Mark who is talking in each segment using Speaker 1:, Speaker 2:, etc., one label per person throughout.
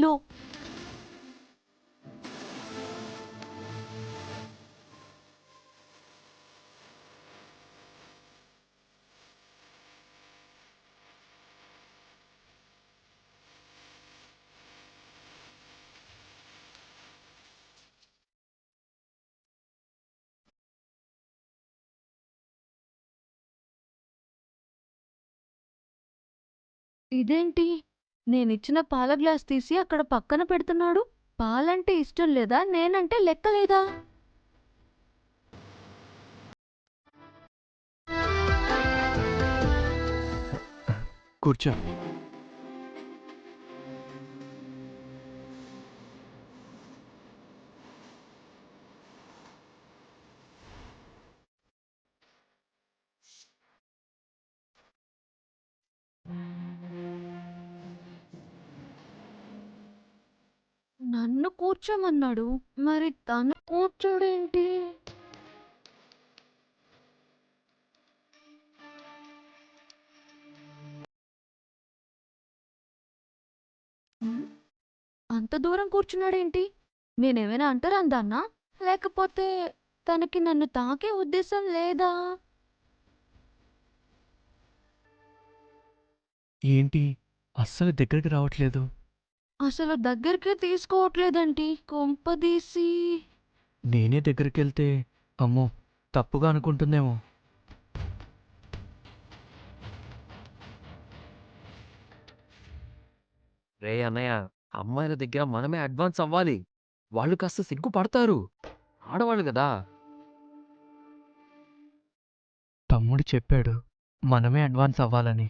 Speaker 1: ఇల్లు. ఇదేంటి? నేనిచ్చిన పాల గ్లాస్ తీసి అక్కడ పక్కన పెడుతున్నాడు. పాలంటే ఇష్టం లేదా? నేనంటే లెక్క లేదా?
Speaker 2: కూర్చో.
Speaker 1: నన్ను కూర్చోమన్నాడు. మరి తను కూర్చోడేంటి? హ్మ్. అంత దూరం కూర్చున్నాడేంటి? నేనేమైనా అంటరానిదాన్నా? లేకపోతే తనకి నన్ను తాకే ఉద్దేశం లేదా?
Speaker 2: ఏంటి అస్సలు దగ్గరికి రావట్లేదు?
Speaker 1: అసలు దగ్గరికే తీసుకోవట్లేదేంటి? కొంపదీసి
Speaker 2: నేనే దగ్గరికెళ్తే అమ్మో తప్పుగా అనుకుంటుందేమో.
Speaker 3: రే అన్నయ్య, అమ్మాయిల దగ్గర మనమే అడ్వాన్స్ అవ్వాలి. వాళ్ళు కాస్త సిగ్గుపడతారు. ఆడవాళ్ళు గదా!
Speaker 2: తమ్ముడు చెప్పాడు మనమే అడ్వాన్స్ అవ్వాలని.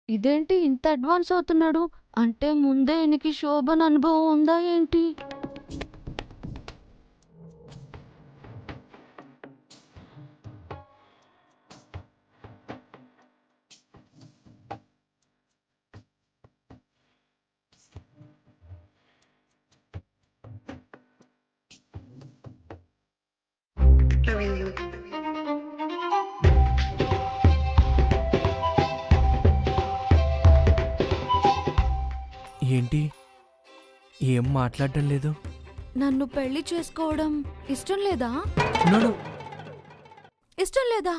Speaker 1: ఇదేంటి ఇంత అడ్వాన్స్ అవుతున్నాడు? అంటే ముందే ఈయనకి శోభన అనుభవం ఉందా ఏంటి?
Speaker 2: ఏంటి ఏం మాట్లాడడం లేదు?
Speaker 1: నన్ను పెళ్లి చేసుకోవడం ఇష్టం లేదా?
Speaker 2: నన్ను
Speaker 1: ఇష్టం లేదా?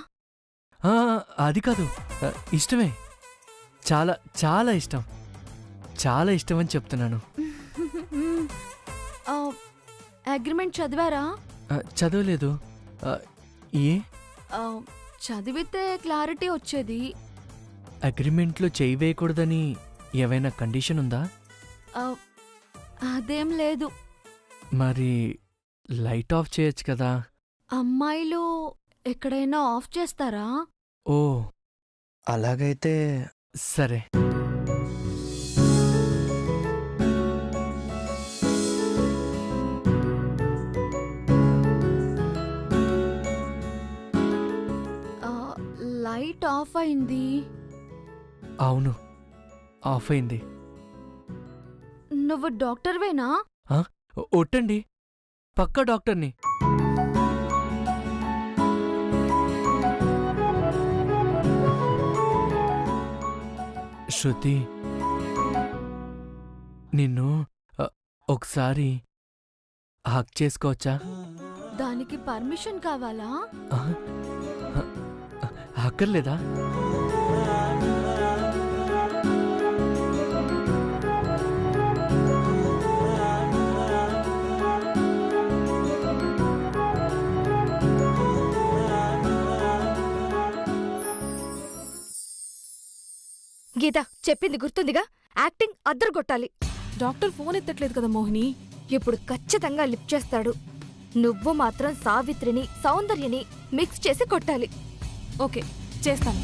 Speaker 2: అది కాదు, ఇష్టమే, చాలా చాలా ఇష్టం, చాలా ఇష్టం అని చెప్తున్నాను.
Speaker 1: అగ్రిమెంట్ చదివారా?
Speaker 2: చదవలేదు. ఏ
Speaker 1: ఆ, చదివితే క్లారిటీ వచ్చేది.
Speaker 2: అగ్రిమెంట్లో చేయి వేయకూడదని ఏవైనా కండిషన్ ఉందా?
Speaker 1: ఆ, అదేం లేదు.
Speaker 2: మరి లైట్ ఆఫ్ చేయొచ్చు కదా?
Speaker 1: అమ్మాయిలు ఎక్కడైనా ఆఫ్ చేస్తారా?
Speaker 2: ఓ అలాగైతే సరే.
Speaker 1: ఆ, లైట్ ఆఫ్ అయింది.
Speaker 2: అవును, ఆఫ్ అయింది.
Speaker 1: నువ్వు డాక్టర్వేనా?
Speaker 2: ఒట్టండి, పక్కా డాక్టర్ని. శృతి, నిన్ను ఒకసారి హక్ చేసుకోవచ్చా?
Speaker 1: దానికి పర్మిషన్ కావాలా?
Speaker 2: అక్కర్లేదా?
Speaker 4: గీత చెప్పింది గుర్తుందిగా, యాక్టింగ్ అద్దరుగొట్టాలి.
Speaker 5: డాక్టర్ ఫోన్ ఎత్తట్లేదు కదా మోహిని.
Speaker 4: ఇప్పుడు ఖచ్చితంగా లిఫ్ట్ చేస్తాడు. నువ్వు మాత్రం సావిత్రిని సౌందర్యని మిక్స్ చేసి కొట్టాలి.
Speaker 5: ఓకే, చేస్తాను.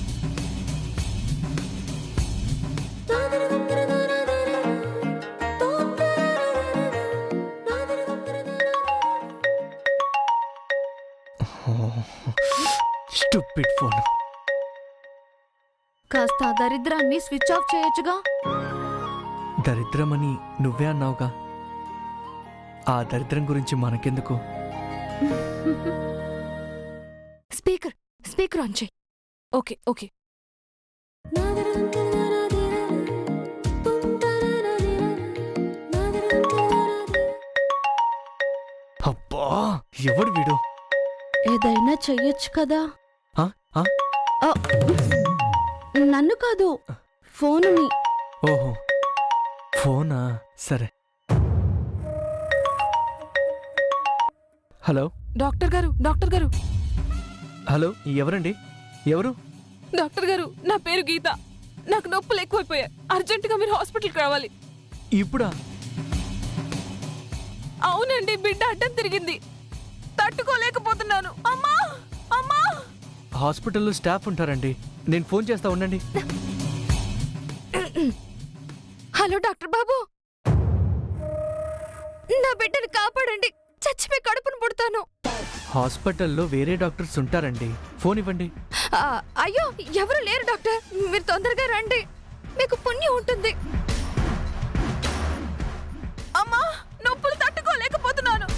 Speaker 2: Stupid phone.
Speaker 1: కాస్త ఆ దరిద్రాన్ని స్విచ్ ఆఫ్ చేయొచ్చుగా.
Speaker 2: దరిద్రమని నువ్వే అన్నావుగా. ఆ దరిద్రం గురించి మనకెందుకు?
Speaker 4: స్పీకర్ ఆన్ చేయి.
Speaker 5: Okay okay.
Speaker 2: అబ్బా, ఎవడు వీడు?
Speaker 1: ఏదైనా చెయ్యొచ్చు కదా.
Speaker 2: ఆ? ఆ?
Speaker 1: ఆ, నన్ను కాదు, ఫోనుని.
Speaker 2: ఓహో, ఫోనా? సరే. హలో
Speaker 5: డాక్టర్ గారు
Speaker 2: హలో, ఎవరండి? ఎవరు?
Speaker 5: డాక్టర్ గారు, నా పేరు గీత. నాకు నొప్పులు ఎక్కువైపోయాయి. అర్జెంటుగా మీరు హాస్పిటల్కి రావాలి.
Speaker 2: ఇప్పుడా?
Speaker 5: అవునండి, బిడ్డ అడ్డం తిరిగింది. తట్టుకోలేకపోతున్నాను. అమ్మా అమ్మా.
Speaker 2: హాస్పిటల్లో స్టాఫ్ ఉంటారండి, నేను ఫోన్ చేస్తా, ఉండండి.
Speaker 4: హలో డాక్టర్ బాబు, నా బిడ్డను కాపాడండి. చచ్చిపోయి కడుపును పుడతాను.
Speaker 2: హాస్పిటల్లో వేరే డాక్టర్స్ ఉంటారండి, ఫోన్ ఇవ్వండి.
Speaker 4: అయ్యో, ఎవరు లేరు డాక్టర్. మీరు తొందరగా రండి, మీకు పుణ్యం ఉంటుంది.
Speaker 5: అమ్మా, నొప్పులు తట్టుకోలేకపోతున్నాను.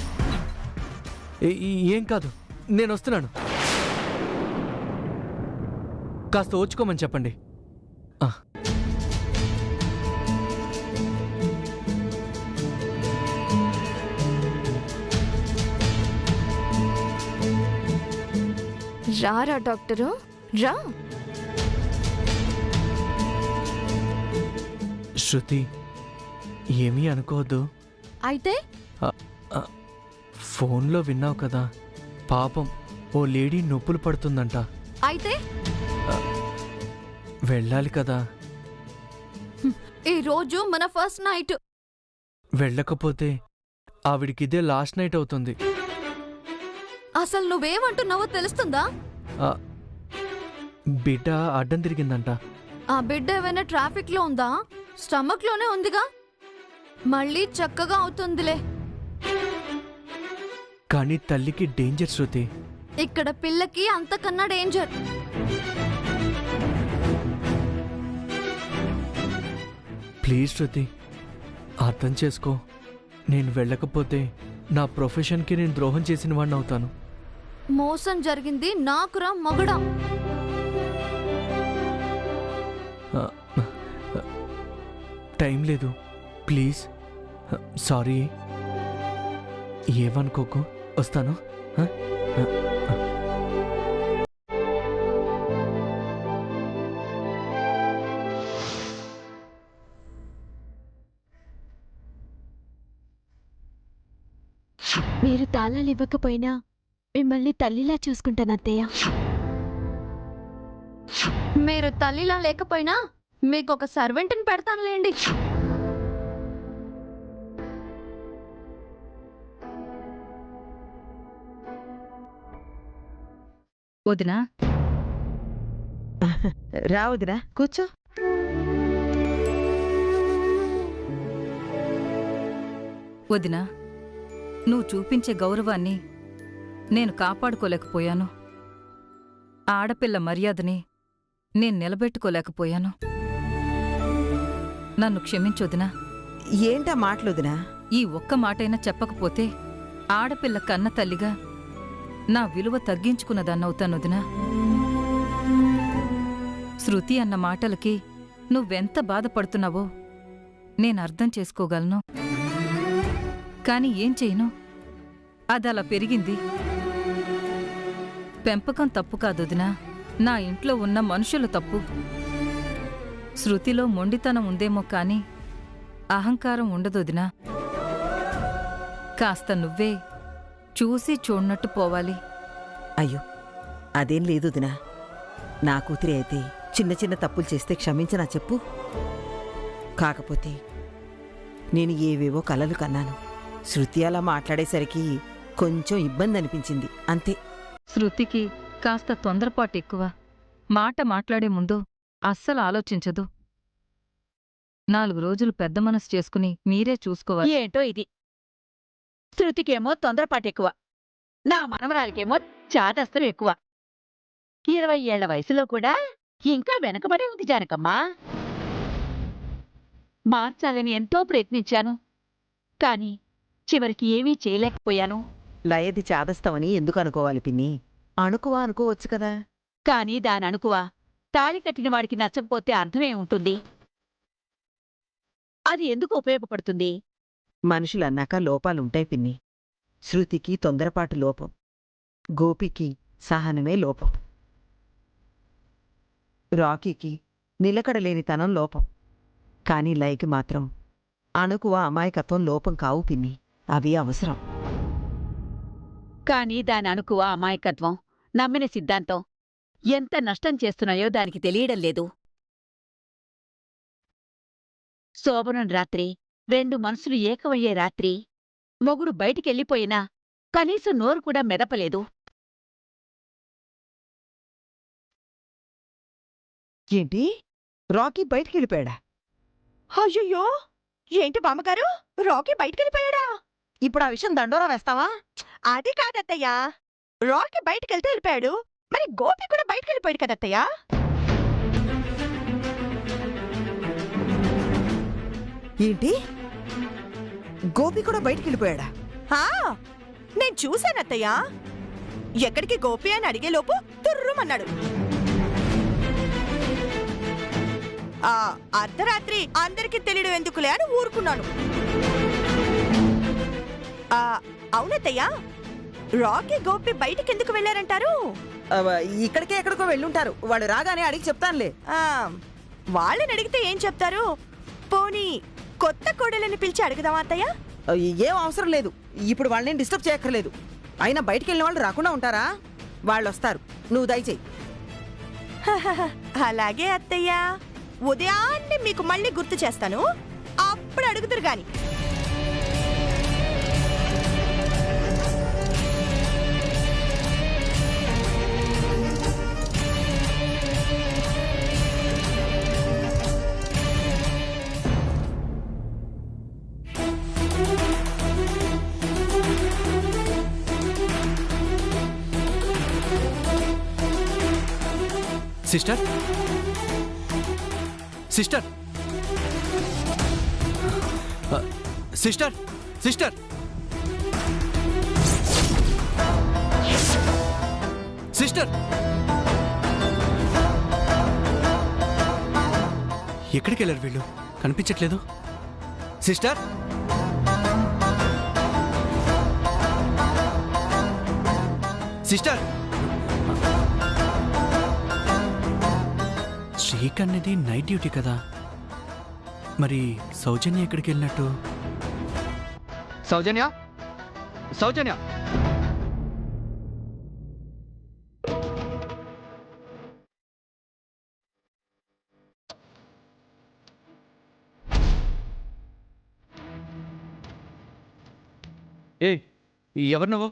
Speaker 2: ఏం కాదు, నేను వస్తున్నాను. కాస్త ఓచుకోమని చెప్పండి. ఆ.
Speaker 4: రారా డాక్టరు, రా.
Speaker 2: శృతి, ఏమీ అనుకోవద్దు.
Speaker 1: అయితే
Speaker 2: ఫోన్లో విన్నావు కదా, పాపం ఓ లేడీ నొప్పులు పడుతుందంట.
Speaker 1: అయితే
Speaker 2: వెళ్ళాలి కదా.
Speaker 1: ఈ రోజు మన ఫస్ట్ నైట్.
Speaker 2: వెళ్ళకపోతే ఆవిడికిదే లాస్ట్ నైట్ అవుతుంది.
Speaker 1: అసలు నువ్వేమంటున్నావో తెలుస్తుందా?
Speaker 2: ఆ, బిడ్డ అడ్డం తిరిగిందంట.
Speaker 1: ఆ బిడ్డ ఏమైనా ట్రాఫిక్ లో ఉందా? స్టమక్ లోనే ఉందిగా, మళ్ళీ చక్కగా అవుతుందిలే.
Speaker 2: కానీ తల్లికి డేంజర్ శృతి.
Speaker 1: ఇక్కడ పిల్లకి అంతకన్నా డేంజర్.
Speaker 2: ప్లీజ్ శృతి, అర్థం చేసుకో. నేను వెళ్ళకపోతే నా ప్రొఫెషన్కి నేను ద్రోహం చేసిన వాడిని అవుతాను.
Speaker 1: మోసం జరిగింది నాకురా మగడా.
Speaker 2: ఆ, టైం లేదు, ప్లీజ్. సారీ, ఏమనుకోకు, వస్తాను.
Speaker 6: మీరు తాళాలు ఇవ్వకపోయినా మిమ్మల్ని తల్లిలా చూసుకుంటాను అత్తయ్య.
Speaker 1: మీరు తల్లిలా లేకపోయినా మీకు ఒక సర్వెంట్ని పెడతానులేండి.
Speaker 7: వదినా, రా వదినా, కూర్చో. వదినా, నువ్వు చూపించే గౌరవాన్ని నేను కాపాడుకోలేకపోయాను. ఆడపిల్ల మర్యాదని నేను నిలబెట్టుకోలేకపోయాను. నన్ను క్షమించొదినా.
Speaker 8: ఏంటా మాటలుదినా?
Speaker 7: ఈ ఒక్క మాటైనా చెప్పకపోతే ఆడపిల్ల కన్న తల్లిగా నా విలువ తగ్గించుకున్నదన్నవుతానొదినా. శృతి అన్న మాటలకి నువ్వెంత బాధపడుతున్నావో నేను అర్థం చేసుకోగలను. కాని ఏం చేయను, అదలా పెరిగింది. పెంపకం తప్పు కాదొదినా, నా ఇంట్లో ఉన్న మనుషుల తప్పు. శృతిలో మొండితనం ఉందేమో కాని అహంకారం ఉండదొదినా. కాస్త నువ్వే చూసి చూడనట్టు పోవాలి.
Speaker 8: అయ్యో, అదేం లేదుదినా. నా కూతురి అయితే చిన్న చిన్న తప్పులు చేస్తే క్షమించనా చెప్పు? కాకపోతే నేను ఏవేవో కలలు కన్నాను. శృతి అలా మాట్లాడేసరికి కొంచెం ఇబ్బంది అనిపించింది, అంతే.
Speaker 7: శృతికి కాస్త తొందరపాటు ఎక్కువ. మాట మాట్లాడే ముందు అస్సలు ఆలోచించదు. 4 రోజులు పెద్ద మనసు చేసుకుని మీరే చూసుకోవాలి.
Speaker 9: ఏంటో ఇది. శృతికేమో తొందరపాటెక్కువ. నా మనవరాలికేమో చాదస్తరం ఎక్కువ. 20 ఏళ్ల వయసులో కూడా ఇంకా వెనకబడే ఉంది జానకమ్మా. మార్చాలని ఎంతో ప్రయత్నించాను. కాని చివరికి ఏమీ చేయలేకపోయాను.
Speaker 8: లయది చాదస్తామని ఎందుకు అనుకోవాలి పిన్ని? అనుకువా అనుకోవచ్చు కదా.
Speaker 9: కాని దాననుకువ తాళి కట్టిన వాడికి నచ్చకపోతే అర్థమే ఉంటుంది. అది ఎందుకు ఉపయోగపడుతుంది?
Speaker 8: మనుషులన్నాక లోపాలుంటాయి పిన్ని. శృతికి తొందరపాటు లోపం, గోపికి సహనమే లోపం, రాకీకి నిలకడలేనితనం లోపం. కాని లయకి మాత్రం అణుకువ అమాయకత్వం లోపం కావు పిన్ని. అవి అవసరం.
Speaker 9: కాని దాననుకువ అమాయకత్వం, నమ్మిన సిద్ధాంతం ఎంత నష్టం చేస్తున్నాయో దానికి తెలియడం లేదు. శోభనం రాత్రి 2 మనసులు ఏకమయ్యే రాత్రి మొగుడు బయటికెళ్ళిపోయినా కనీసం నోరు కూడా మెదపలేదు.
Speaker 8: ఏంటి? రాకీ బయటికెళ్ళిపోయాడా?
Speaker 10: అయ్యయ్యో, ఏంటి బామ్మగారు, రాకీ బయటికెళ్ళిపోయాడా?
Speaker 8: ఇప్పుడు ఆ విషయం దండోరా వేస్తావా?
Speaker 10: అది కాదత్తయ్యా, రాకీ బయటికెళ్తే వెళ్ళిపోయాడు, మరి గోపి కూడా బయటికెళ్ళిపోయాడు కదత్తయ్యా.
Speaker 8: ఏంటి? గోపి కూడా బయటికెళ్ళిపోయాడా?
Speaker 10: ఆ, నేను చూశానత్తయ్యా. ఎక్కడికి గోపి అని అడిగేలోపు తుర్రుమన్నాడు. అర్ధరాత్రి అందరికీ తెలియడం ఎందుకులే అని ఊరుకున్నాను. అవునత్తయ్యా, రాకీ గోపి బయటికెందుకు వెళ్ళారంటారు?
Speaker 8: ఇక్కడికే ఎక్కడికో వెళ్ళుంటారు. వాళ్ళు రాగానే అడిగి చెప్తానులే.
Speaker 10: వాళ్ళని అడిగితే ఏం చెప్తారు? పోనీ కొత్త కోడలని పిలిచి అడుగుదామా అత్తయ్య?
Speaker 8: ఏం అవసరం లేదు. ఇప్పుడు వాళ్ళని డిస్టర్బ్ చేయక్కర్లేదు. అయినా బయటికెళ్ళిన వాళ్ళు రాకుండా ఉంటారా? వాళ్ళు వస్తారు, నువ్వు దయచేయి.
Speaker 10: అలాగే అత్తయ్య, ఉదయాన్నే మీకు మళ్ళీ గుర్తు చేస్తాను, అప్పుడు అడుగుతురు గాని.
Speaker 2: Sister, sister, sister, sister, sister, ఎక్కడికి వెళ్ళారు వీళ్ళు? కనిపించట్లేదు. Sister, sister. శ్రీకన్నది నైట్ డ్యూటీ కదా, మరి సౌజన్య ఎక్కడికి వెళ్ళినట్టు? సౌజన్య, సౌజన్య, ఏ ఎవరు నువ్వు?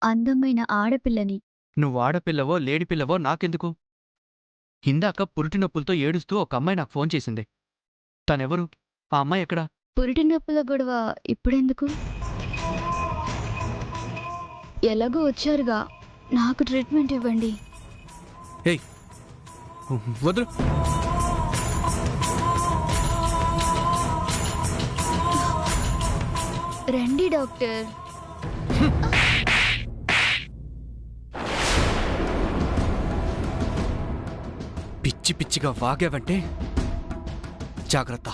Speaker 1: అందమైన ఆడపిల్లని.
Speaker 2: నువ్వు ఆడపిల్లవో లేడిపిల్లవో నాకెందుకు? ఇందాక పురిటి నొప్పులతో ఏడుస్తూ ఒక అమ్మాయి నాకు ఫోన్ చేసింది. తనెవరు? ఆ అమ్మాయి ఎక్కడా?
Speaker 1: పురిటి నొప్పుల గొడవ ఇప్పుడెందుకు? ఎలాగో వచ్చారుగా, నాకు ట్రీట్మెంట్ ఇవ్వండి.
Speaker 2: ఏయ్ వదులు.
Speaker 1: రండి డాక్టర్.
Speaker 2: పిచ్చి పిచ్చిగా వాగావంటే జాగ్రత్త.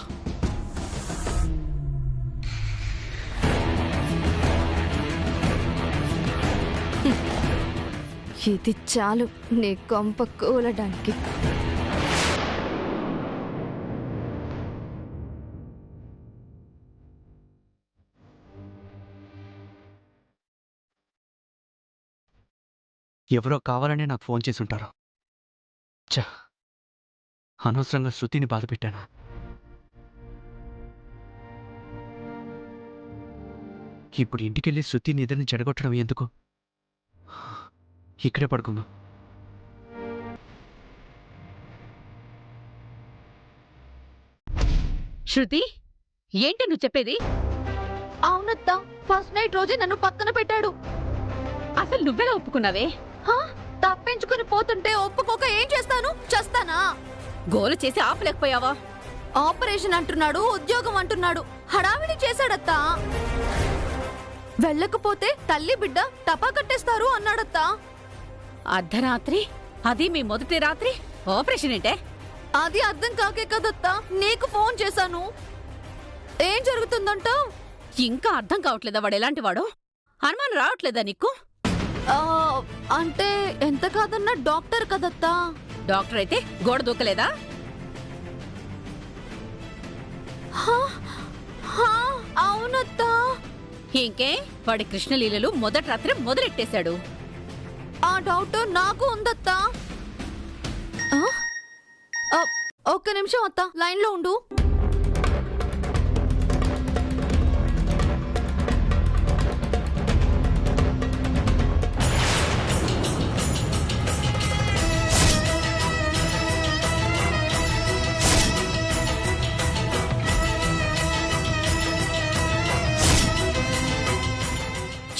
Speaker 4: ఇది చాలు నీ కొంప కూలడానికి.
Speaker 2: ఎవరో కావాలనే నాకు ఫోన్ చేసుంటారు. చ, అనవసరంగా శృతిని బాధపెట్టాను. ఇప్పుడు ఇంటికెళ్ళి శృతి నిద్రని చెడగొట్టడం ఎందుకు? ఇక్కడే పడుకుందాం.
Speaker 9: శృతి ఏంటి నువ్వు చెప్పేది?
Speaker 1: అవునత్తా, ఫస్ట్ నైట్ రోజే నన్ను పక్కన పెట్టాడు.
Speaker 9: అసలు నువ్వెలా ఒప్పుకున్నావే?
Speaker 1: తప్పించుకుని పోతుంటే ఒప్పుకోక ఏం చేస్తాను? చేస్తానా?
Speaker 9: గోలు చేసి ఆపలేకపోయావా?
Speaker 1: ఆపరేషన్ అంటున్నాడు, ఉద్యోగం అంటున్నాడు, హడావిడి చేశాడత్తా. వెళ్ళకపోతే తల్లి బిడ్డ టపా కట్టేస్తారు అన్నాడత్తా.
Speaker 9: అర్ధరాత్రి, అది మీ మొదటి రాత్రి ఆపరేషన్ ఏంటే?
Speaker 1: అది అర్థం కాకే కదత్తా నీకు ఫోన్ చేశాను. ఏం జరుగుతుందంటావ్?
Speaker 9: ఇంకా అర్థం కావట్లేదా వాడు ఎలాంటి వాడో? అనుమానం రావట్లేదా నీకు?
Speaker 1: అంటే ఎంత కాదన్నా డాక్టర్ కదత్తా.
Speaker 9: డాక్టర్ అయితే గోడ దూకలేదా?
Speaker 1: అవునత్తా.
Speaker 9: ఇంకే వాడి కృష్ణలీలలు మొదటి రాత్రి మొదలెట్టేశాడు.
Speaker 1: ఆ డౌట్ నాకు ఉందత్తా. ఒక్క నిమిషం అత్తా, లైన్లో ఉండు.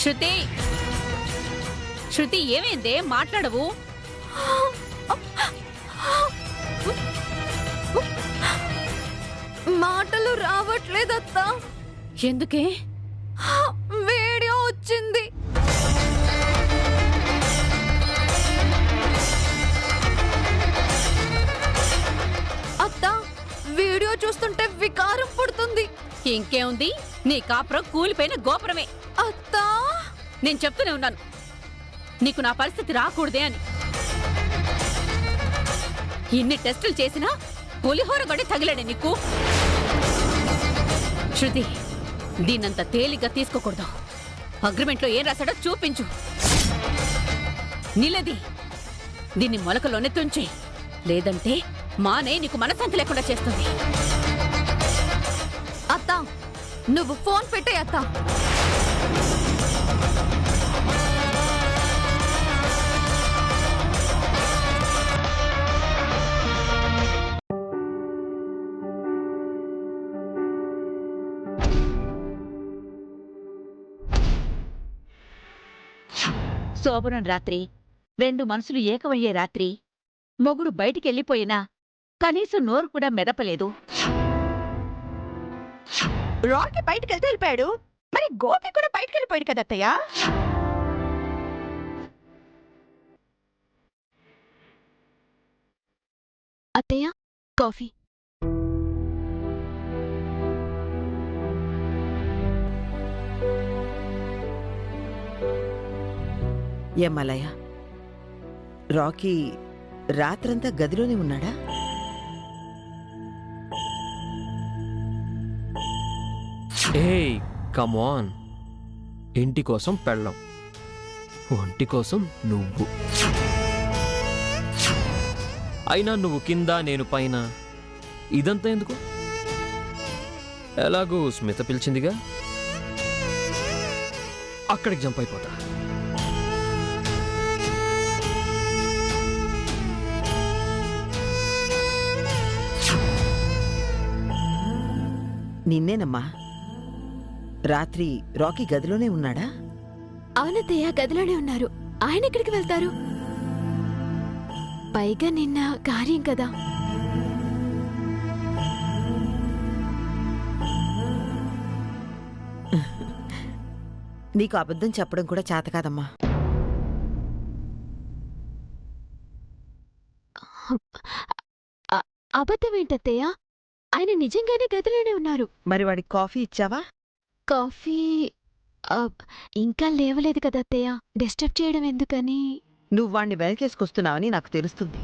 Speaker 9: శృతి, శృతి ఏమైందే? మాట్లాడవు?
Speaker 1: మాటలు రావట్లేదత్తా.
Speaker 9: ఎందుకే?
Speaker 1: వీడియో వచ్చింది. అత్తా, వీడియో చూస్తుంటే వికారం పుడుతుంది.
Speaker 9: ఇంకేముంది, నీ కాపురం కూలిపోయిన గోపురమే.
Speaker 1: అత్తా,
Speaker 9: నేను చెప్తూనే ఉన్నాను నీకు నా పరిస్థితి రాకూడదే అని. ఇన్ని టెస్టులు చేసినా పులిహోర గడి తగిలాడే నీకు. శృతి, దీన్నంత తేలిగ్గా తీసుకోకూడదు. అగ్రిమెంట్లో ఏం రాశాడో చూపించు. నిలది దీన్ని మొలకలోనే తుంచి, లేదంటే మానే నీకు మనశ్శాంతి లేకుండా చేస్తుంది.
Speaker 1: అత్తా, నువ్వు ఫోన్ పెట్టే అత్తా.
Speaker 9: శోభనం రాత్రి, రెండు మనసులు ఏకమయ్యే రాత్రి, మొగుడు బయటికెళ్ళిపోయినా కనీసం నోరు కూడా మెదపలేదు.
Speaker 10: రాకీ బయటకు వెళ్తే వెళ్ళిపోయాడు, మరి గోపి కూడా బయటకు వెళ్ళిపోయాడు కదా అత్తయ్య.
Speaker 6: అత్తయ్య, కాఫీ.
Speaker 8: ఏమలయ్య, రాకీ రాత్రంతా గదిలోనే ఉన్నాడా?
Speaker 3: ఏయ్ కమాన్, ఇంటి కోసం పెళ్ళం, ఒంటి కోసం నువ్వు. అయినా నువ్వు కింద నేను పైన, ఇదంతా ఎందుకు? ఎలాగూ స్మిత పిలిచిందిగా, అక్కడికి జంప్ అయిపోతా.
Speaker 8: నిన్నేనమ్మా. రాత్రి రాకీ గదిలోనే ఉన్నాడా?
Speaker 6: అవునత్తయ్య, గదిలోనే ఉన్నారు. ఆయన ఎక్కడికి వెళ్తారు? పైగా నిన్న కార్యం కదా.
Speaker 8: నీకు అబద్ధం చెప్పడం కూడా చేత కాదమ్మా.
Speaker 6: అబద్ధం ఏంటత్తయ్య? ఆయన నిజంగానే గదిలోనే ఉన్నారు.
Speaker 8: మరి వాడికి కాఫీ ఇచ్చావా?
Speaker 6: కాఫీ ఇంకా లేవలేదు కదా అత్తయ్య, డిస్టర్బ్ చేయడం ఎందుకని.
Speaker 8: నువ్వు వాణ్ణి వెనకేసుకొస్తున్నావని నాకు తెలుస్తుంది.